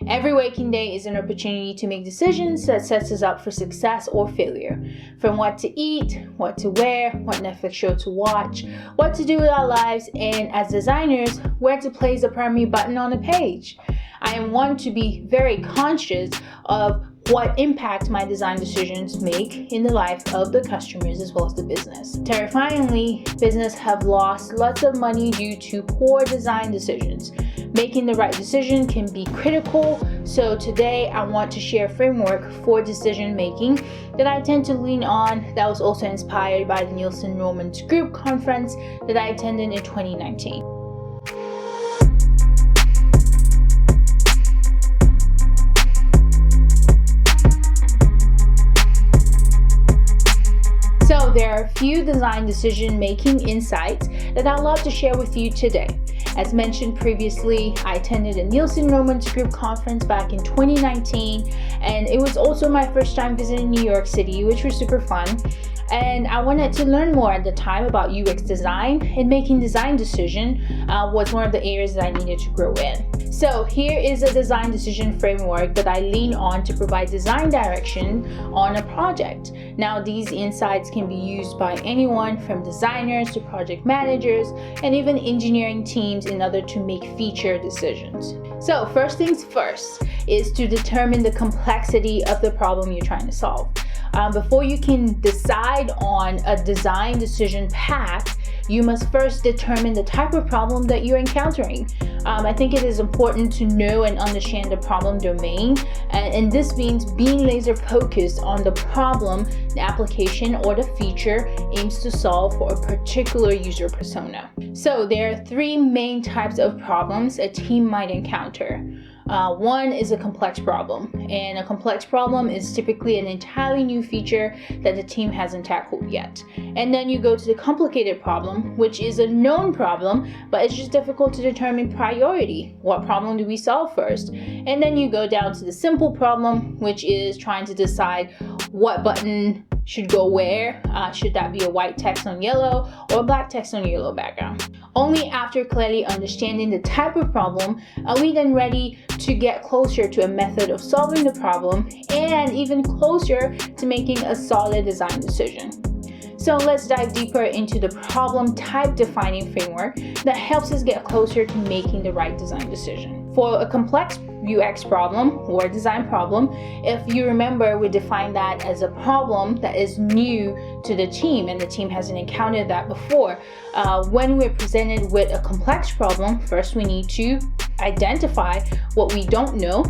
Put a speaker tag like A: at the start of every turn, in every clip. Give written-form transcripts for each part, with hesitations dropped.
A: Every waking day is an opportunity to make decisions that sets us up for success or failure. From what to eat, what to wear, what Netflix show to watch, what to do with our lives, and as designers, where to place the primary button on a page. I am one to be very conscious of what impact my design decisions make in the life of the customers as well as the business. Terrifyingly, business have lost lots of money due to poor design decisions. Making the right decision can be critical, so today I want to share a framework for decision making that I tend to lean on that was also inspired by the Nielsen Romans Group conference that I attended in 2019. So there are a few design decision-making insights that I'd love to share with you today. As mentioned previously, I attended a Nielsen Romans Group conference back in 2019, and it was also my first time visiting New York City, which was super fun. And I wanted to learn more at the time about UX design, and making design decision was one of the areas that I needed to grow in. So here is a design decision framework that I lean on to provide design direction on a project. Now, these insights can be used by anyone from designers to project managers and even engineering teams in order to make feature decisions. So first things first is to determine the complexity of the problem you're trying to solve. Before you can decide on a design decision path, you must first determine the type of problem that you're encountering. I think it is important to know and understand the problem domain, and this means being laser focused on the problem, the application, or the feature aims to solve for a particular user persona. So there are three main types of problems a team might encounter. One is a complex problem, and a complex problem is typically an entirely new feature that the team hasn't tackled yet. And then you go to the complicated problem, which is a known problem, but it's just difficult to determine priority. What problem do we solve first? And then you go down to the simple problem, which is trying to decide what button should go where. Should that be a white text on yellow or black text on yellow background? Only after clearly understanding the type of problem are we then ready to get closer to a method of solving the problem and even closer to making a solid design decision. So let's dive deeper into the problem type defining framework that helps us get closer to making the right design decision. For a complex UX problem or design problem, if you remember, we defined that as a problem that is new to the team and the team hasn't encountered that before. When we're presented with a complex problem, first we need to identify what we don't know,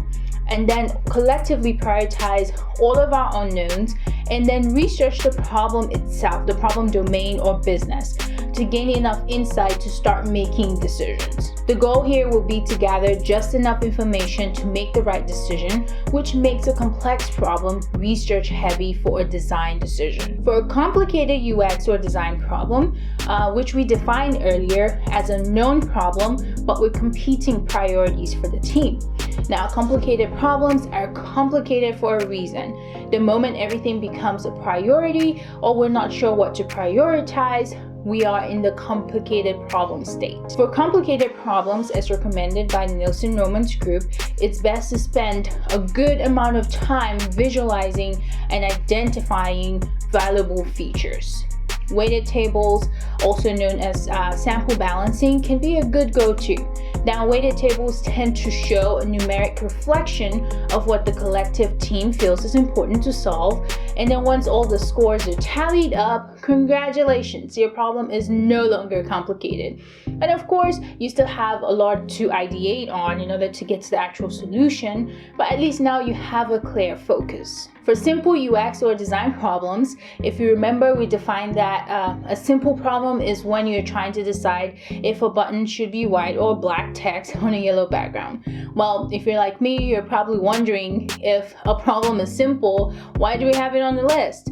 A: and then collectively prioritize all of our unknowns, and then research the problem itself, the problem domain or business, to gain enough insight to start making decisions. The goal here will be to gather just enough information to make the right decision, which makes a complex problem research heavy for a design decision. For a complicated UX or design problem, which we defined earlier as a known problem but with competing priorities for the team. Now, complicated problems are complicated for a reason. The moment everything becomes a priority or we're not sure what to prioritize, we are in the complicated problem state. For complicated problems, as recommended by the Nielsen Romans Group, it's best to spend a good amount of time visualizing and identifying valuable features. Weighted tables, also known as sample balancing, can be a good go-to. Now, weighted tables tend to show a numeric reflection of what the collective team feels is important to solve, and then once all the scores are tallied up, congratulations, your problem is no longer complicated. And of course, you still have a lot to ideate on in order to get to the actual solution, but at least now you have a clear focus. For simple UX or design problems, if you remember, we defined that a simple problem is when you're trying to decide if a button should be white or black text on a yellow background. Well, if you're like me, you're probably wondering, if a problem is simple, why do we have it on the list?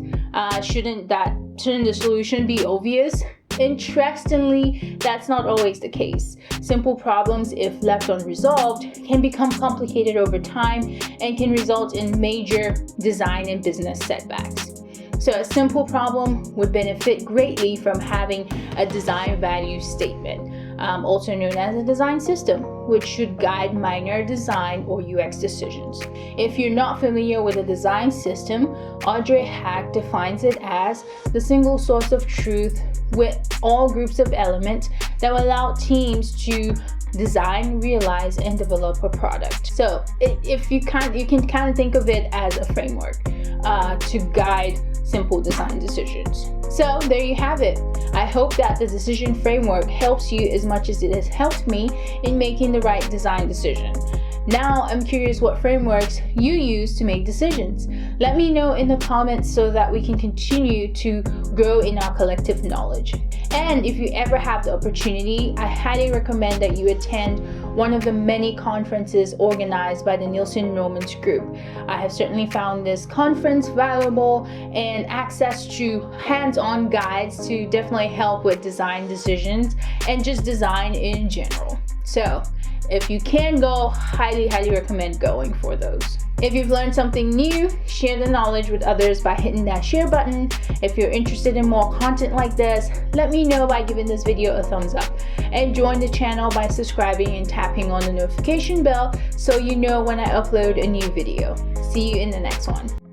A: Shouldn't the solution be obvious? Interestingly, that's not always the case. Simple problems, if left unresolved, can become complicated over time and can result in major design and business setbacks. So a simple problem would benefit greatly from having a design value statement. also known as a design system, which should guide minor design or UX decisions. If you're not familiar with a design system, Audrey Hack defines it as the single source of truth with all groups of elements that will allow teams to design, realize, and develop a product. So if you can kind of think of it as a framework to guide simple design decisions. So there you have it. I hope that the decision framework helps you as much as it has helped me in making the right design decision. Now I'm curious what frameworks you use to make decisions. Let me know in the comments so that we can continue to grow in our collective knowledge. And if you ever have the opportunity, I highly recommend that you attend one of the many conferences organized by the Nielsen Enrollment Group. I have certainly found this conference valuable, and access to hands-on guides to definitely help with design decisions and just design in general. So if you can go, highly recommend going for those. If you've learned something new, share the knowledge with others by hitting that share button. If you're interested in more content like this, let me know by giving this video a thumbs up. And join the channel by subscribing and tapping on the notification bell so you know when I upload a new video. See you in the next one.